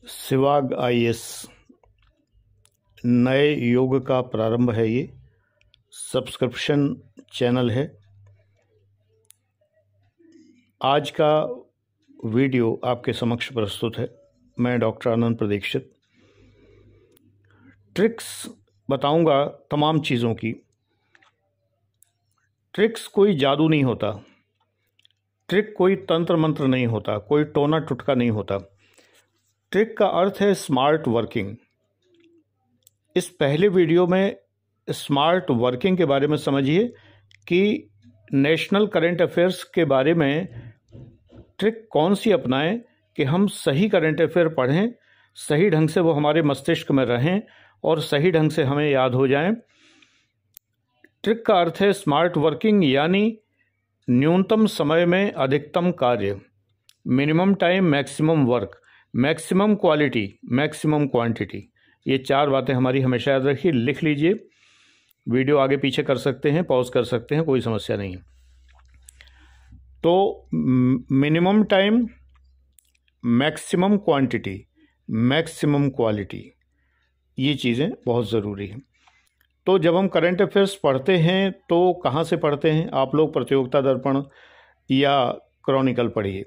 शिवाग IAS नए युग का प्रारंभ है। ये सब्सक्रिप्शन चैनल है। आज का वीडियो आपके समक्ष प्रस्तुत है। मैं डॉक्टर आनंद प्रदीक्षित ट्रिक्स बताऊंगा तमाम चीज़ों की। ट्रिक्स कोई जादू नहीं होता, ट्रिक कोई तंत्र मंत्र नहीं होता, कोई टोना टुटका नहीं होता। ट्रिक का अर्थ है स्मार्ट वर्किंग। इस पहले वीडियो में स्मार्ट वर्किंग के बारे में समझिए कि नेशनल करंट अफेयर्स के बारे में ट्रिक कौन सी अपनाएं कि हम सही करंट अफेयर पढ़ें, सही ढंग से वो हमारे मस्तिष्क में रहें और सही ढंग से हमें याद हो जाएं। ट्रिक का अर्थ है स्मार्ट वर्किंग, यानी न्यूनतम समय में अधिकतम कार्य, minimum time maximum work, maximum quality maximum quantity. ये चार बातें हमारी हमेशा याद रखिए, लिख लीजिए। वीडियो आगे पीछे कर सकते हैं, पॉज कर सकते हैं, कोई समस्या नहीं। तो minimum time, maximum quantity, maximum quality, ये चीज़ें बहुत ज़रूरी हैं। तो जब हम करंट अफेयर्स पढ़ते हैं तो कहाँ से पढ़ते हैं? आप लोग प्रतियोगिता दर्पण या क्रॉनिकल पढ़िए।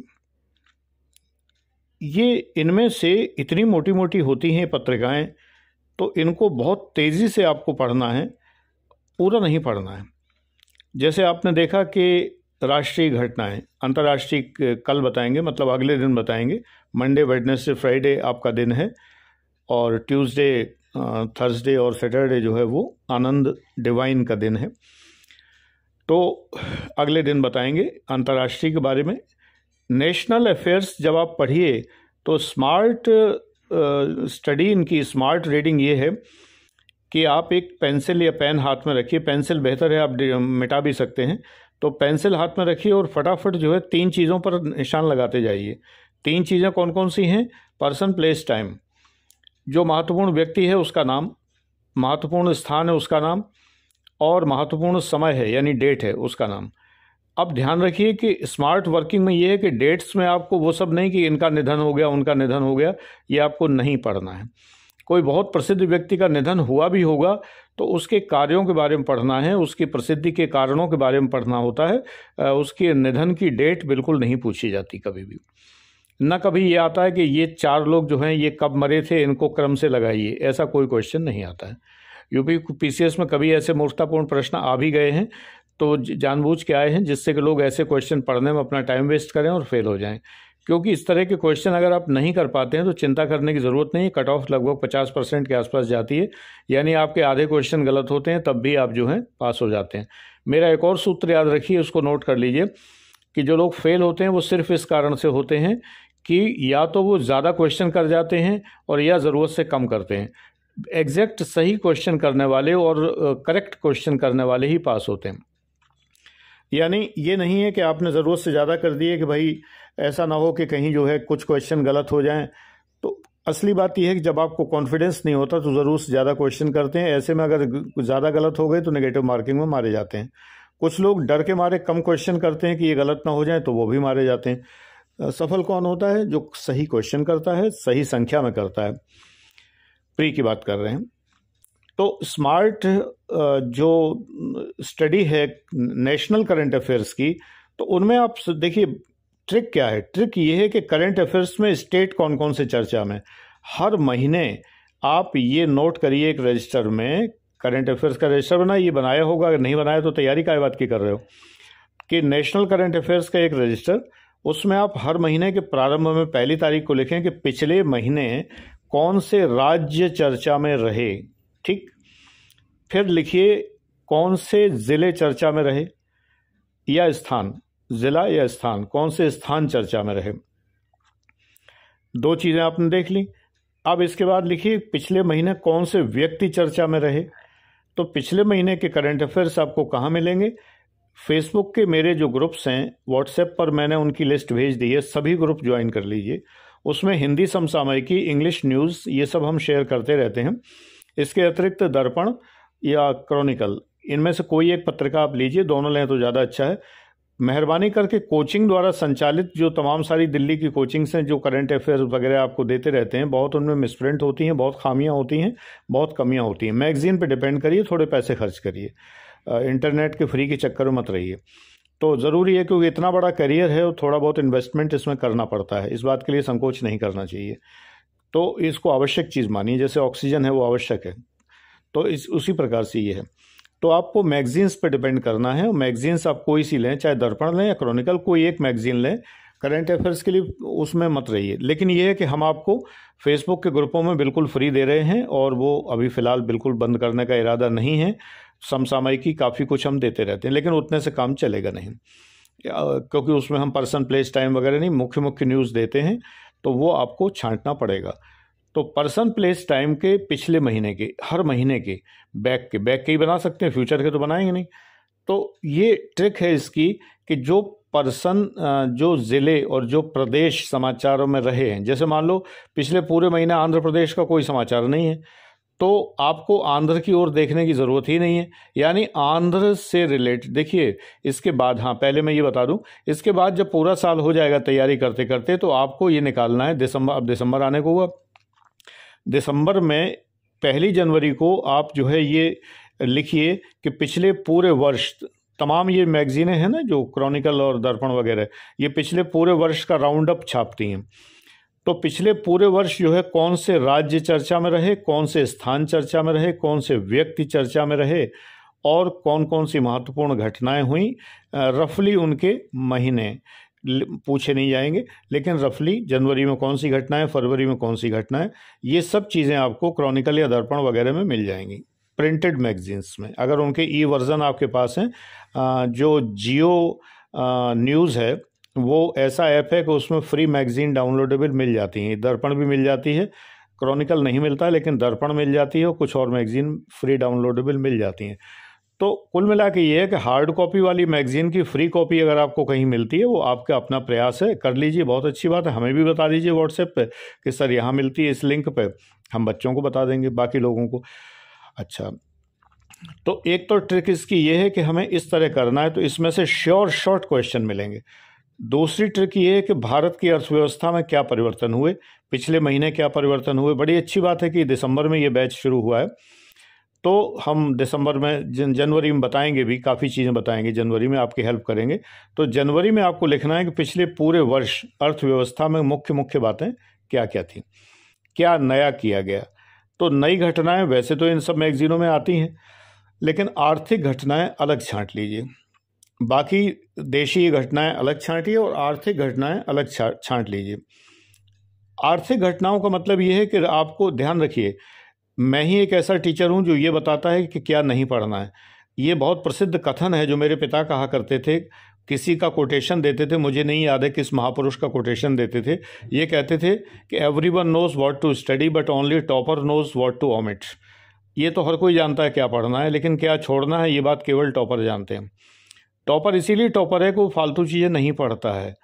ये इनमें से इतनी मोटी मोटी होती हैं पत्रिकाएं, तो इनको बहुत तेज़ी से आपको पढ़ना है, पूरा नहीं पढ़ना है। जैसे आपने देखा कि राष्ट्रीय घटनाएं, अंतर्राष्ट्रीय कल बताएंगे, मतलब अगले दिन बताएंगे। मंडे, वेडनेसडे, फ्राइडे आपका दिन है और ट्यूसडे, थर्सडे और सैटरडे जो है वो आनंद डिवाइन का दिन है। तो अगले दिन बताएंगे अंतर्राष्ट्रीय के बारे में। नेशनल अफेयर्स जब आप पढ़िए तो स्मार्ट स्टडी, इनकी स्मार्ट रीडिंग ये है कि आप एक पेंसिल या पेन हाथ में रखिए। पेंसिल बेहतर है, आप मिटा भी सकते हैं। तो पेंसिल हाथ में रखिए और फटाफट जो है 3 चीज़ों पर निशान लगाते जाइए। 3 चीज़ें कौन कौन सी हैं? Person, place, time. जो महत्वपूर्ण व्यक्ति है उसका नाम, महत्वपूर्ण स्थान है उसका नाम, और महत्वपूर्ण समय है यानी डेट है उसका नाम। अब ध्यान रखिए कि स्मार्ट वर्किंग में ये है कि डेट्स में आपको वो सब नहीं कि इनका निधन हो गया, उनका निधन हो गया, ये आपको नहीं पढ़ना है। कोई बहुत प्रसिद्ध व्यक्ति का निधन हुआ भी होगा तो उसके कार्यों के बारे में पढ़ना है, उसकी प्रसिद्धि के कारणों के बारे में पढ़ना होता है। उसके निधन की डेट बिल्कुल नहीं पूछी जाती कभी भी। न कभी ये आता है कि ये 4 लोग जो हैं ये कब मरे थे, इनको क्रम से लगाइए, ऐसा कोई क्वेश्चन नहीं आता है। यूपी पीसीएस में कभी ऐसे मूर्खतापूर्ण प्रश्न आ भी गए हैं तो जानबूझ के आए हैं जिससे कि लोग ऐसे क्वेश्चन पढ़ने में अपना टाइम वेस्ट करें और फेल हो जाएं। क्योंकि इस तरह के क्वेश्चन अगर आप नहीं कर पाते हैं तो चिंता करने की ज़रूरत नहीं है। कट ऑफ लगभग 50% के आसपास जाती है, यानी आपके आधे क्वेश्चन गलत होते हैं तब भी आप जो हैं पास हो जाते हैं। मेरा एक और सूत्र याद रखिए, उसको नोट कर लीजिए कि जो लोग फेल होते हैं वो सिर्फ इस कारण से होते हैं कि या तो वो ज़्यादा क्वेश्चन कर जाते हैं और या ज़रूरत से कम करते हैं। एग्जैक्ट सही क्वेश्चन करने वाले और करेक्ट क्वेश्चन करने वाले ही पास होते हैं। यानी ये नहीं है कि आपने ज़रूरत से ज़्यादा कर दिए कि भाई ऐसा ना हो कि कहीं जो है कुछ क्वेश्चन गलत हो जाएं। तो असली बात यह है कि जब आपको कॉन्फिडेंस नहीं होता तो ज़रूरत से ज़्यादा क्वेश्चन करते हैं। ऐसे में अगर ज़्यादा गलत हो गए तो नेगेटिव मार्किंग में मारे जाते हैं। कुछ लोग डर के मारे कम क्वेश्चन करते हैं कि ये गलत ना हो जाए, तो वो भी मारे जाते हैं। सफल कौन होता है? जो सही क्वेश्चन करता है, सही संख्या में करता है। प्री की बात कर रहे हैं। तो स्मार्ट जो स्टडी है नेशनल करंट अफेयर्स की, तो उनमें आप देखिए ट्रिक क्या है। ट्रिक ये है कि करंट अफेयर्स में स्टेट कौन कौन से चर्चा में। हर महीने आप ये नोट करिए एक रजिस्टर में, करंट अफेयर्स का रजिस्टर बनाइए। ये बनाया होगा, अगर नहीं बनाया तो तैयारी काय बात की कर रहे हो, कि नेशनल करंट अफेयर्स का एक रजिस्टर, उसमें आप हर महीने के प्रारंभ में 1 तारीख को लिखें कि पिछले महीने कौन से राज्य चर्चा में रहे। ठीक, फिर लिखिए कौन से जिले चर्चा में रहे या स्थान, जिला या स्थान, कौन से स्थान चर्चा में रहे। 2 चीज़ें आपने देख ली। अब इसके बाद लिखिए पिछले महीने कौन से व्यक्ति चर्चा में रहे। तो पिछले महीने के करंट अफेयर्स आपको कहाँ मिलेंगे? फेसबुक के मेरे जो ग्रुप्स हैं, व्हाट्सएप पर मैंने उनकी लिस्ट भेज दी है, सभी ग्रुप ज्वाइन कर लीजिए। उसमें हिंदी समसामयिकी, इंग्लिश न्यूज़, ये सब हम शेयर करते रहते हैं। इसके अतिरिक्त दर्पण या क्रॉनिकल, इनमें से कोई एक पत्रिका आप लीजिए, दोनों लें तो ज़्यादा अच्छा है। मेहरबानी करके कोचिंग द्वारा संचालित जो तमाम सारी दिल्ली की कोचिंग्स हैं, जो करंट अफेयर्स वगैरह आपको देते रहते हैं, बहुत उनमें मिसप्रिंट होती हैं, बहुत खामियां होती हैं, बहुत कमियां होती हैं। मैगजीन पे डिपेंड करिए, थोड़े पैसे खर्च करिए, इंटरनेट के फ्री के चक्कर में मत रहिए। तो ज़रूरी है, क्योंकि इतना बड़ा करियर है और थोड़ा बहुत इन्वेस्टमेंट इसमें करना पड़ता है, इस बात के लिए संकोच नहीं करना चाहिए। तो इसको आवश्यक चीज़ मानिए, जैसे ऑक्सीजन है वो आवश्यक है, तो उसी प्रकार से ये है। तो आपको मैगजीन्स पे डिपेंड करना है, और मैगजीन्स आप कोई सी लें, चाहे दर्पण लें या क्रॉनिकल, कोई एक मैगजीन लें। करंट अफेयर्स के लिए उसमें मत रहिए। लेकिन ये है कि हम आपको फेसबुक के ग्रुपों में बिल्कुल फ्री दे रहे हैं, और वो अभी फ़िलहाल बिल्कुल बंद करने का इरादा नहीं है। समसामयिकी काफ़ी कुछ हम देते रहते हैं, लेकिन उतने से काम चलेगा नहीं, क्योंकि उसमें हम पर्सन प्लेस टाइम वगैरह नहीं, मुख्य मुख्य न्यूज़ देते हैं, तो वो आपको छांटना पड़ेगा। तो पर्सन प्लेस टाइम के पिछले महीने के, हर महीने के बैक के ही बना सकते हैं, फ्यूचर के तो बनाएंगे नहीं। तो ये ट्रिक है इसकी कि जो पर्सन, जो ज़िले और जो प्रदेश समाचारों में रहे हैं, जैसे मान लो पिछले पूरे महीने आंध्र प्रदेश का कोई समाचार नहीं है, तो आपको आंध्र की ओर देखने की ज़रूरत ही नहीं है, यानी आंध्र से रिलेटेड देखिए। इसके बाद, हाँ पहले मैं ये बता दूं, इसके बाद जब पूरा साल हो जाएगा तैयारी करते करते, तो आपको ये निकालना है दिसंबर, अब दिसंबर आने को हुआ, दिसंबर में 1 जनवरी को आप जो है ये लिखिए कि पिछले पूरे वर्ष, तमाम ये मैगजीनें हैं ना जो क्रॉनिकल और दर्पण वगैरह, ये पिछले पूरे वर्ष का राउंड अप छापती हैं। तो पिछले पूरे वर्ष जो है कौन से राज्य चर्चा में रहे, कौन से स्थान चर्चा में रहे, कौन से व्यक्ति चर्चा में रहे, और कौन कौन सी महत्वपूर्ण घटनाएं हुई, रफली उनके महीने पूछे नहीं जाएंगे, लेकिन रफली जनवरी में कौन सी घटनाएं, फरवरी में कौन सी घटनाएं, ये सब चीज़ें आपको क्रॉनिकल या दर्पण वगैरह में मिल जाएंगी, प्रिंटेड मैगजीन्स में। अगर उनके ई वर्ज़न आपके पास हैं, जो जियो न्यूज़ है वो ऐसा ऐप है कि उसमें फ्री मैगजीन डाउनलोडेबल मिल जाती हैं। दर्पण भी मिल जाती है, क्रॉनिकल नहीं मिलता है, लेकिन दर्पण मिल जाती है, और कुछ और मैगजीन फ्री डाउनलोडेबल मिल जाती हैं। तो कुल मिला के ये है कि हार्ड कॉपी वाली मैगजीन की फ्री कॉपी अगर आपको कहीं मिलती है, वो आपका अपना प्रयास है, कर लीजिए, बहुत अच्छी बात है। हमें भी बता दीजिए व्हाट्सएप पे कि सर यहाँ मिलती है इस लिंक पे, हम बच्चों को बता देंगे, बाकी लोगों को। अच्छा, तो एक तो ट्रिक इसकी ये है कि हमें इस तरह करना है, तो इसमें से श्योर शॉर्ट क्वेश्चन मिलेंगे। दूसरी ट्रिक ये है कि भारत की अर्थव्यवस्था में क्या परिवर्तन हुए, पिछले महीने क्या परिवर्तन हुए। बड़ी अच्छी बात है कि दिसंबर में ये बैच शुरू हुआ है, तो हम दिसंबर में, जनवरी में बताएंगे भी, काफ़ी चीज़ें बताएंगे, जनवरी में आपकी हेल्प करेंगे। तो जनवरी में आपको लिखना है कि पिछले पूरे वर्ष अर्थव्यवस्था में मुख्य मुख्य बातें क्या क्या थी, क्या नया किया गया। तो नई घटनाएं वैसे तो इन सब मैगजीनों में आती हैं, लेकिन आर्थिक घटनाएं अलग छांट लीजिए, बाकी देशीय घटनाएं अलग छांटिए और आर्थिक घटनाएं अलग छांट लीजिए। आर्थिक घटनाओं का मतलब ये है कि आपको ध्यान रखिए, मैं ही एक ऐसा टीचर हूं जो ये बताता है कि क्या नहीं पढ़ना है। ये बहुत प्रसिद्ध कथन है जो मेरे पिता कहा करते थे, किसी का कोटेशन देते थे, मुझे नहीं याद है किस महापुरुष का कोटेशन देते थे। ये कहते थे कि everyone knows what to study but only topper knows what to omit. ये तो हर कोई जानता है क्या पढ़ना है, लेकिन क्या छोड़ना है ये बात केवल टॉपर जानते हैं। टॉपर इसीलिए टॉपर है कि वो फालतू चीज़ें नहीं पढ़ता है।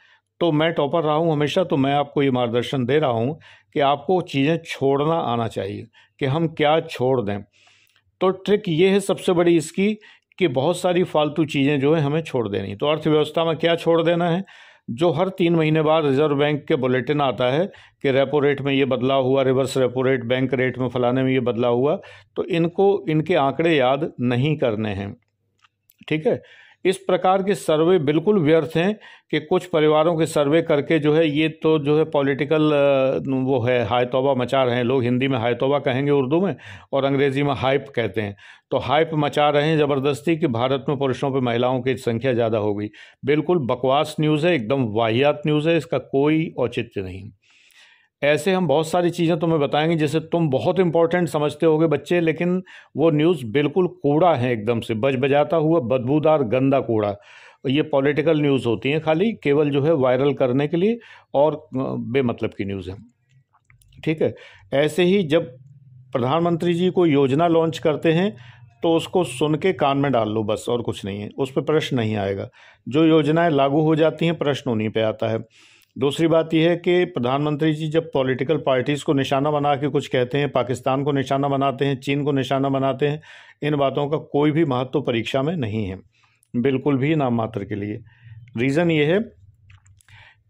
तो मैं टॉपर रहा हूँ हमेशा, तो मैं आपको ये मार्गदर्शन दे रहा हूँ कि आपको चीज़ें छोड़ना आना चाहिए, कि हम क्या छोड़ दें। तो ट्रिक ये है सबसे बड़ी इसकी कि बहुत सारी फालतू चीज़ें जो है हमें छोड़ देनी। तो अर्थव्यवस्था में क्या छोड़ देना है, जो हर 3 महीने बाद रिजर्व बैंक के बुलेटिन आता है कि रेपो रेट में ये बदलाव हुआ, reverse repo rate, bank rate में फलाने में ये बदलाव हुआ, तो इनके आंकड़े याद नहीं करने हैं। ठीक है, इस प्रकार के सर्वे बिल्कुल व्यर्थ हैं कि कुछ परिवारों के सर्वे करके जो है, ये तो जो है पॉलिटिकल वो है, हाय तौबा मचा रहे हैं लोग। हिंदी में हाय तौबा कहेंगे उर्दू में, और अंग्रेजी में हाइप कहते हैं। तो हाइप मचा रहे हैं ज़बरदस्ती कि भारत में पुरुषों पे महिलाओं की संख्या ज़्यादा हो गई। बिल्कुल बकवास न्यूज़ है, एकदम वाहियात न्यूज़ है, इसका कोई औचित्य नहीं। ऐसे हम बहुत सारी चीज़ें तुम्हें बताएंगे जिसे तुम बहुत इंपॉर्टेंट समझते होगे बच्चे, लेकिन वो न्यूज़ बिल्कुल कूड़ा है, एकदम से बजबजाता हुआ बदबूदार गंदा कूड़ा। ये पॉलिटिकल न्यूज़ होती हैं, खाली केवल जो है वायरल करने के लिए, और बेमतलब की न्यूज़ है। ठीक है, ऐसे ही जब प्रधानमंत्री जी कोई योजना लॉन्च करते हैं तो उसको सुन के कान में डाल लो बस, और कुछ नहीं है, उस पर प्रश्न नहीं आएगा। जो योजनाएं लागू हो जाती हैं प्रश्न उन्हीं पे आता है। दूसरी बात यह है कि प्रधानमंत्री जी जब पॉलिटिकल पार्टीज़ को निशाना बना के कुछ कहते हैं, पाकिस्तान को निशाना बनाते हैं, चीन को निशाना बनाते हैं, इन बातों का कोई भी महत्व परीक्षा में नहीं है, बिल्कुल भी, नाम मात्र के लिए। रीज़न ये है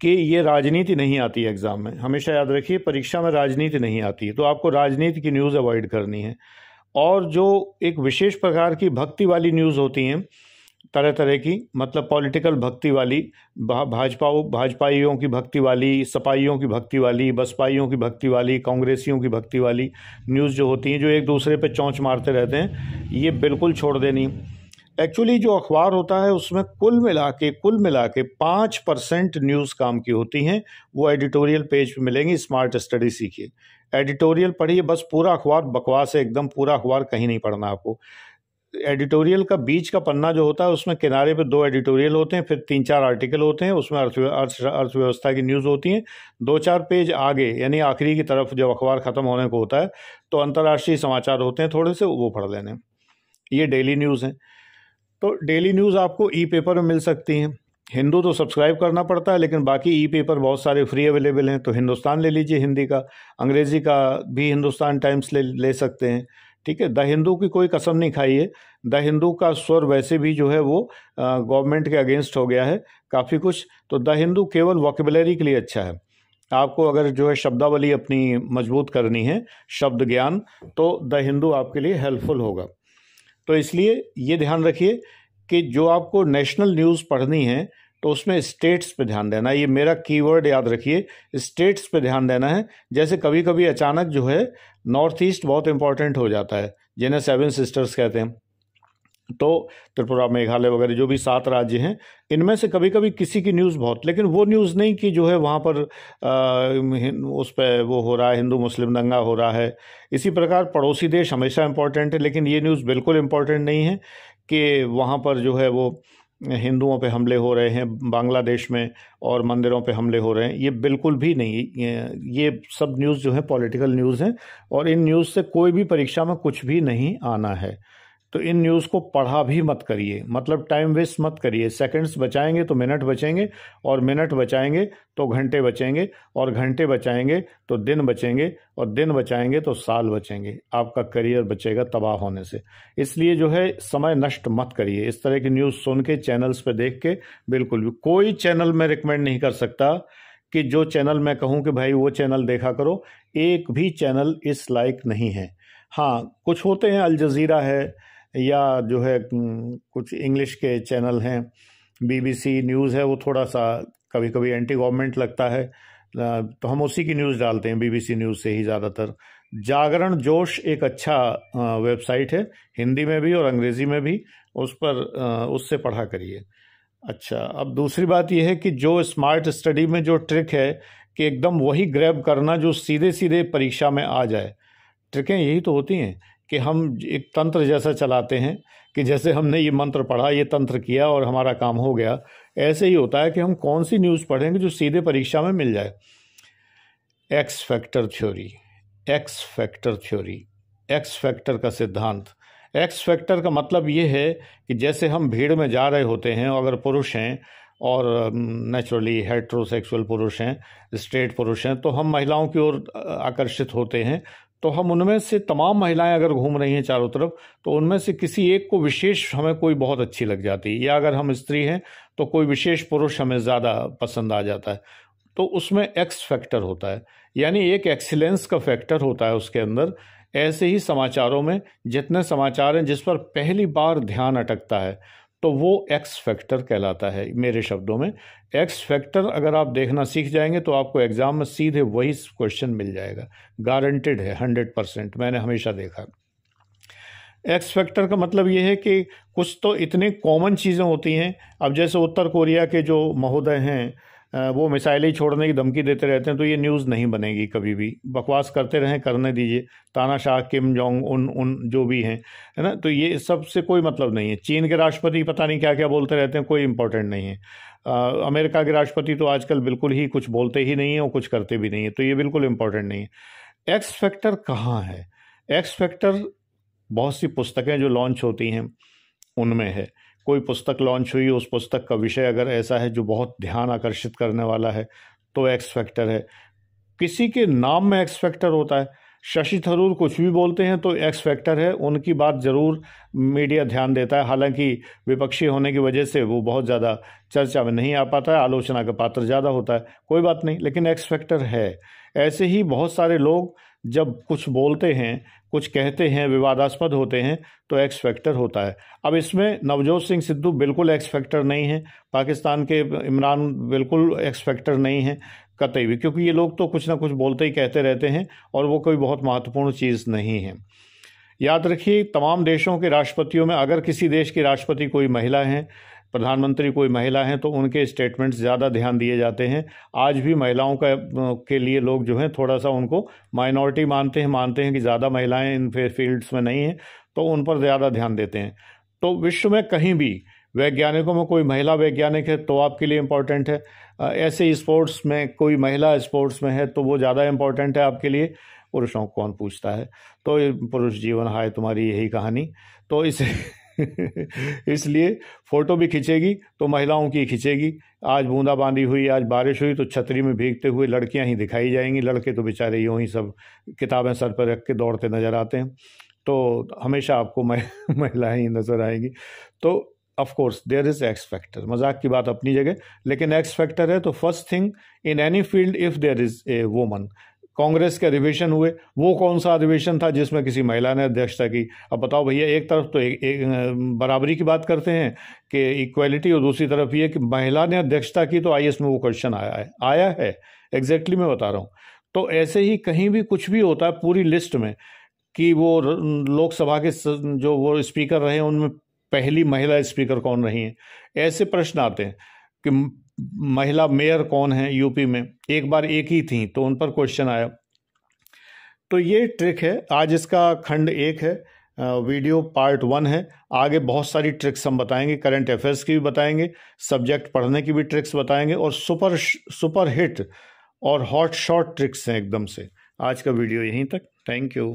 कि ये राजनीति नहीं आती है एग्ज़ाम में। हमेशा याद रखिए, परीक्षा में राजनीति नहीं आती है, तो आपको राजनीति की न्यूज़ अवॉइड करनी है। और जो एक विशेष प्रकार की भक्ति वाली न्यूज़ होती हैं, तरह तरह की, मतलब पॉलिटिकल भक्ति वाली, भाजपाइयों की भक्ति वाली, सपाइयों की भक्ति वाली, बसपाइयों की भक्ति वाली, कांग्रेसियों की भक्ति वाली न्यूज़ जो होती हैं, जो एक दूसरे पे चौंच मारते रहते हैं, ये बिल्कुल छोड़ देनी। एक्चुअली जो अखबार होता है उसमें कुल मिला के 5% न्यूज़ काम की होती हैं, वो एडिटोरियल पेज पे मिलेंगी। स्मार्ट स्टडी सीखिए, एडिटोरियल पढ़िए, बस पूरा अखबार बकवास है एकदम, पूरा अखबार कहीं नहीं पढ़ना आपको। एडिटोरियल का बीच का पन्ना जो होता है उसमें किनारे पे 2 एडिटोरियल होते हैं, फिर 3-4 आर्टिकल होते हैं, उसमें अर्थव्यवस्था की न्यूज़ होती हैं। 2-4 पेज आगे यानी आखिरी की तरफ जब अखबार ख़त्म होने को होता है तो अंतर्राष्ट्रीय समाचार होते हैं थोड़े से, वो पढ़ लेने। ये डेली न्यूज़ हैं। तो डेली न्यूज़ आपको ई पेपर में मिल सकती हैं। हिंदू तो सब्सक्राइब करना पड़ता है, लेकिन बाकी ई पेपर बहुत सारे फ्री अवेलेबल हैं। तो हिंदुस्तान ले लीजिए हिंदी का, अंग्रेज़ी का भी हिंदुस्तान टाइम्स ले सकते हैं। ठीक है, द हिंदू की कोई कसम नहीं खाई है। द हिंदू का स्वर वैसे भी जो है वो गवर्नमेंट के अगेंस्ट हो गया है काफ़ी कुछ। तो द हिंदू केवल वोकेबुलरी के लिए अच्छा है। आपको अगर जो है शब्दावली अपनी मजबूत करनी है, शब्द ज्ञान, तो द हिंदू आपके लिए हेल्पफुल होगा। तो इसलिए ये ध्यान रखिए कि जो आपको नेशनल न्यूज़ पढ़नी है तो उसमें स्टेट्स पे ध्यान देना है। ये मेरा कीवर्ड याद रखिए, स्टेट्स पे ध्यान देना है। जैसे कभी कभी अचानक जो है नॉर्थ ईस्ट बहुत इंपॉर्टेंट हो जाता है, जिन्हें 7 सिस्टर्स कहते हैं। तो त्रिपुरा, मेघालय वगैरह जो भी 7 राज्य हैं, इनमें से कभी कभी किसी की न्यूज़ बहुत, लेकिन वो न्यूज़ नहीं कि जो है वहाँ पर उस पर वो हो रहा है, हिंदू मुस्लिम दंगा हो रहा है। इसी प्रकार पड़ोसी देश हमेशा इम्पोर्टेंट है, लेकिन ये न्यूज़ बिल्कुल इम्पोर्टेंट नहीं है कि वहाँ पर जो है वो हिंदुओं पे हमले हो रहे हैं, बांग्लादेश में, और मंदिरों पे हमले हो रहे हैं। ये बिल्कुल भी नहीं, ये सब न्यूज़ जो है पॉलिटिकल न्यूज़ हैं, और इन न्यूज़ से कोई भी परीक्षा में कुछ भी नहीं आना है। तो इन न्यूज़ को पढ़ा भी मत करिए, मतलब टाइम वेस्ट मत करिए। सेकंड्स बचाएंगे तो मिनट बचेंगे, और मिनट बचाएंगे तो घंटे बचेंगे, और घंटे बचाएंगे तो दिन बचेंगे, और दिन बचाएंगे तो साल बचेंगे। आपका करियर बचेगा तबाह होने से। इसलिए जो है समय नष्ट मत करिए। इस तरह की न्यूज़ सुन के, चैनल्स पे देख के, बिल्कुल भी कोई चैनल मैं रिकमेंड नहीं कर सकता कि जो चैनल मैं कहूँ कि भाई वो चैनल देखा करो। एक भी चैनल इस लायक नहीं है। हाँ, कुछ होते हैं, अल जज़ीरा है, या जो है कुछ इंग्लिश के चैनल हैं, BBC न्यूज़ है, वो थोड़ा सा कभी कभी एंटी गवर्नमेंट लगता है, तो हम उसी की न्यूज़ डालते हैं, BBC न्यूज़ से ही ज़्यादातर। जागरण जोश एक अच्छा वेबसाइट है, हिंदी में भी और अंग्रेज़ी में भी, उस पर उससे पढ़ा करिए। अच्छा, अब दूसरी बात यह है कि जो स्मार्ट स्टडी में जो ट्रिक है कि एकदम वही ग्रैब करना जो सीधे सीधे परीक्षा में आ जाए। ट्रिकें यही तो होती हैं कि हम एक तंत्र जैसा चलाते हैं कि जैसे हमने ये मंत्र पढ़ा, ये तंत्र किया और हमारा काम हो गया। ऐसे ही होता है कि हम कौन सी न्यूज़ पढ़ेंगे जो सीधे परीक्षा में मिल जाए। X factor theory, x factor theory, x factor का सिद्धांत। एक्स फैक्टर का मतलब ये है कि जैसे हम भीड़ में जा रहे होते हैं, अगर पुरुष हैं और नेचुरली हेट्रोसेक्सुअल पुरुष हैं, स्ट्रेट पुरुष हैं, तो हम महिलाओं की ओर आकर्षित होते हैं। तो हम उनमें से तमाम महिलाएं अगर घूम रही हैं चारों तरफ, तो उनमें से किसी एक को विशेष हमें कोई बहुत अच्छी लग जाती है, या अगर हम स्त्री हैं तो कोई विशेष पुरुष हमें ज़्यादा पसंद आ जाता है। तो उसमें एक्स फैक्टर होता है, यानी एक एक्सीलेंस का फैक्टर होता है उसके अंदर। ऐसे ही समाचारों में जितने समाचार हैं जिस पर पहली बार ध्यान अटकता है, तो वो एक्स फैक्टर कहलाता है। मेरे शब्दों में एक्स फैक्टर अगर आप देखना सीख जाएंगे तो आपको एग्जाम में सीधे वही क्वेश्चन मिल जाएगा, गारंटेड है, 100%। मैंने हमेशा देखा। एक्स फैक्टर का मतलब ये है कि कुछ तो इतनी कॉमन चीज़ें होती हैं। अब जैसे उत्तर कोरिया के जो महोदय हैं, वो मिसाइलें छोड़ने की धमकी देते रहते हैं, तो ये न्यूज़ नहीं बनेगी कभी भी। बकवास करते रहें, करने दीजिए। तानाशाह, किम जोंग उन जो भी हैं, है ना, तो ये सबसे कोई मतलब नहीं है। चीन के राष्ट्रपति पता नहीं क्या क्या बोलते रहते हैं, कोई इंपॉर्टेंट नहीं है। अमेरिका के राष्ट्रपति तो आजकल बिल्कुल ही कुछ बोलते ही नहीं है और कुछ करते भी नहीं है, तो ये बिल्कुल इंपॉर्टेंट नहीं है। एक्स फैक्टर कहाँ है? एक्स फैक्टर बहुत सी पुस्तकें जो लॉन्च होती हैं उनमें है। कोई पुस्तक लॉन्च हुई, उस पुस्तक का विषय अगर ऐसा है जो बहुत ध्यान आकर्षित करने वाला है, तो एक्स फैक्टर है। किसी के नाम में एक्स फैक्टर होता है। शशि थरूर कुछ भी बोलते हैं तो एक्स फैक्टर है, उनकी बात ज़रूर मीडिया ध्यान देता है, हालांकि विपक्षी होने की वजह से वो बहुत ज़्यादा चर्चा में नहीं आ पाता है, आलोचना का पात्र ज़्यादा होता है, कोई बात नहीं, लेकिन एक्स फैक्टर है। ऐसे ही बहुत सारे लोग जब कुछ बोलते हैं, कुछ कहते हैं, विवादास्पद होते हैं, तो एक्स फैक्टर होता है। अब इसमें नवजोत सिंह सिद्धू बिल्कुल एक्स फैक्टर नहीं है, पाकिस्तान के इमरान बिल्कुल एक्स फैक्टर नहीं है कतई भी, क्योंकि ये लोग तो कुछ ना कुछ बोलते ही कहते रहते हैं और वो कोई बहुत महत्वपूर्ण चीज़ नहीं है। याद रखिए, तमाम देशों के राष्ट्रपतियों में अगर किसी देश की राष्ट्रपति कोई महिला है, प्रधानमंत्री कोई महिला हैं, तो उनके स्टेटमेंट्स ज़्यादा ध्यान दिए जाते हैं। आज भी महिलाओं के लिए लोग जो हैं थोड़ा सा उनको माइनॉरिटी मानते हैं कि ज़्यादा महिलाएं इन फील्ड्स में नहीं हैं, तो उन पर ज़्यादा ध्यान देते हैं। तो विश्व में कहीं भी वैज्ञानिकों में कोई महिला वैज्ञानिक है तो आपके लिए इम्पोर्टेंट है, ऐसे ही स्पोर्ट्स में कोई महिला स्पोर्ट्स में है तो वो ज़्यादा इम्पोर्टेंट है आपके लिए। पुरुषों को कौन पूछता है, तो पुरुष जीवन हाय तुम्हारी यही कहानी। तो इसे इसलिए फ़ोटो भी खींचेगी तो महिलाओं की खींचेगी। आज बूंदाबांदी हुई, आज बारिश हुई, तो छतरी में भीगते हुए लड़कियां ही दिखाई जाएंगी, लड़के तो बेचारे यूँ ही सब किताबें सर पर रख के दौड़ते नज़र आते हैं। तो हमेशा आपको महिलाएं ही नज़र आएंगी। तो of course there is X factor, मजाक की बात अपनी जगह, लेकिन एक्स फैक्टर है तो first thing in any field if there is a woman. Congress के अधिवेशन हुए, वो कौन सा अधिवेशन था जिसमें किसी महिला ने अध्यक्षता की? अब बताओ भैया, एक तरफ तो एक बराबरी की बात करते हैं कि इक्वलिटी, और दूसरी तरफ ये कि महिला ने अध्यक्षता की, तो आईएएस में वो क्वेश्चन आया है एग्जैक्टली मैं बता रहा हूँ। तो ऐसे ही कहीं भी कुछ भी होता है पूरी लिस्ट में कि वो लोकसभा के जो वो स्पीकर रहे हैं उनमें पहली महिला स्पीकर कौन रही है, ऐसे प्रश्न आते हैं कि महिला मेयर कौन है यूपी में, एक बार एक ही थी तो उन पर क्वेश्चन आया। तो ये ट्रिक है। आज इसका खंड 1 है, वीडियो पार्ट 1 है। आगे बहुत सारी ट्रिक्स हम बताएंगे, करंट अफेयर्स की भी बताएंगे, सब्जेक्ट पढ़ने की भी ट्रिक्स बताएंगे, और सुपर हिट और हॉट शॉट ट्रिक्स हैं एकदम से। आज का वीडियो यहीं तक, थैंक यू।